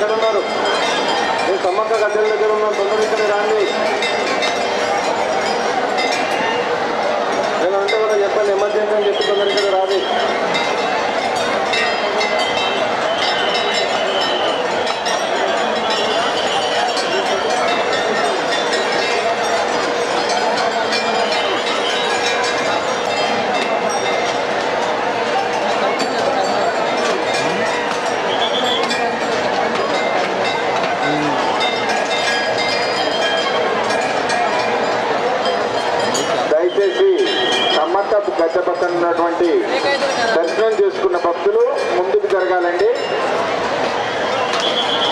ఎక్కడున్నారు? నేను సమ్మక్క గద్దెల దగ్గర ఉన్నాను, తొందర ఇక్కడ రాండి. నేను అంటే కూడా చెప్పండి, ఎమర్జెన్సీ అని చెప్పి తొందర ఇక్కడ రాండి. దయచేసి సమ్మక్క గద్దె పక్కన ఉన్నటువంటి దర్శనం చేసుకున్న భక్తులు ముందుకు జరగాలండి.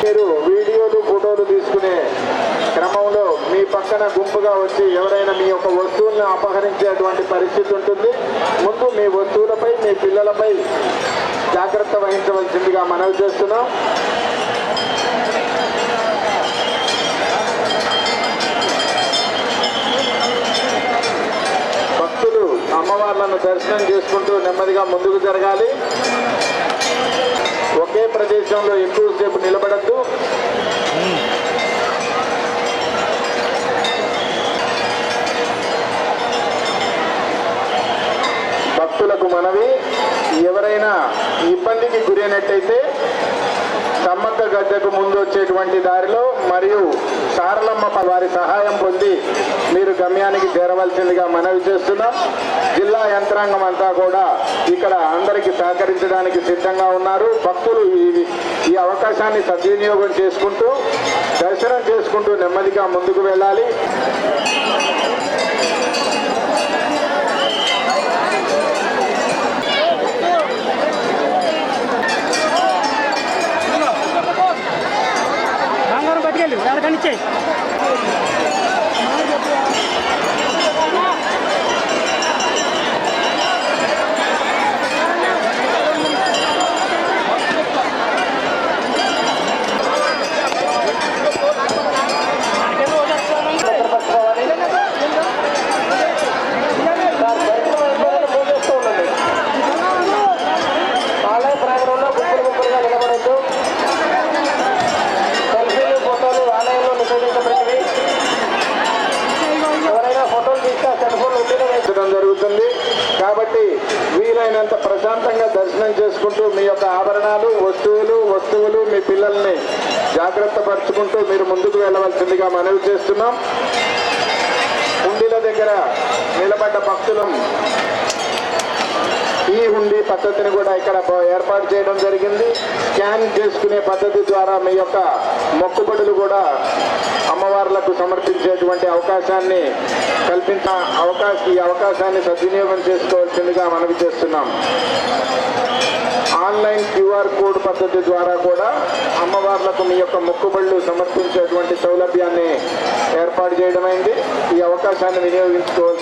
మీరు వీడియోలు ఫోటోలు తీసుకునే క్రమంలో మీ పక్కన గుంపుగా వచ్చి ఎవరైనా మీ యొక్క వస్తువులను అపహరించేటువంటి పరిస్థితి ఉంటుంది. ముందు మీ వస్తువులపై మీ పిల్లలపై జాగ్రత్త వహించవలసిందిగా మనవి చేస్తున్నాం. భక్తులు అమ్మవార్లను దర్శనం చేసుకుంటూ నెమ్మదిగా ముందుకు జరగాలి. ఒకే ప్రదేశంలో ఎక్కువసేపు నిలబడద్దు. భక్తులకు మనవి, ఎవరైనా ఇబ్బందికి గురైనట్టయితే సమ్మక్క గద్దెకు ముందు వచ్చేటువంటి దారిలో మరియు సారలమ్మ వారి సహాయం పొంది మీరు గమ్యానికి చేరవలసిందిగా మనవి చేస్తున్నాం. జిల్లా యంత్రాంగం అంతా కూడా ఇక్కడ అందరికీ సహకరించడానికి సిద్ధంగా ఉన్నారు. భక్తులు ఈ అవకాశాన్ని సద్వినియోగం చేసుకుంటూ దర్శనం చేసుకుంటూ నెమ్మదిగా ముందుకు వెళ్ళాలి. జరుగుతుంది కాబట్టి వీలైనంత ప్రశాంతంగా దర్శనం చేసుకుంటూ మీ యొక్క ఆభరణాలు వస్తువులు మీ పిల్లల్ని జాగ్రత్త పరుచుకుంటూ మీరు ముందుకు వెళ్ళవలసిందిగా మనవి చేస్తున్నాం. హుండీల దగ్గర నిలబడ్డ భక్తులం ఈ హుండీ పద్ధతిని కూడా ఇక్కడ ఏర్పాటు చేయడం జరిగింది. స్కాన్ చేసుకునే పద్ధతి ద్వారా మీ యొక్క మొక్కుబడులు కూడా అమ్మవార్లకు సమర్పించేటువంటి అవకాశాన్ని ఈ అవకాశాన్ని సద్వినియోగం చేసుకోవాల్సిందిగా మనవి చేస్తున్నాం. ఆన్లైన్ QR కోడ్ పద్ధతి ద్వారా కూడా అమ్మవార్లకు మీ యొక్క మొక్కుబడులు సమర్పించేటువంటి సౌలభ్యాన్ని ఏర్పాటు చేయడమైంది. ఈ అవకాశాన్ని వినియోగించుకోవాలి.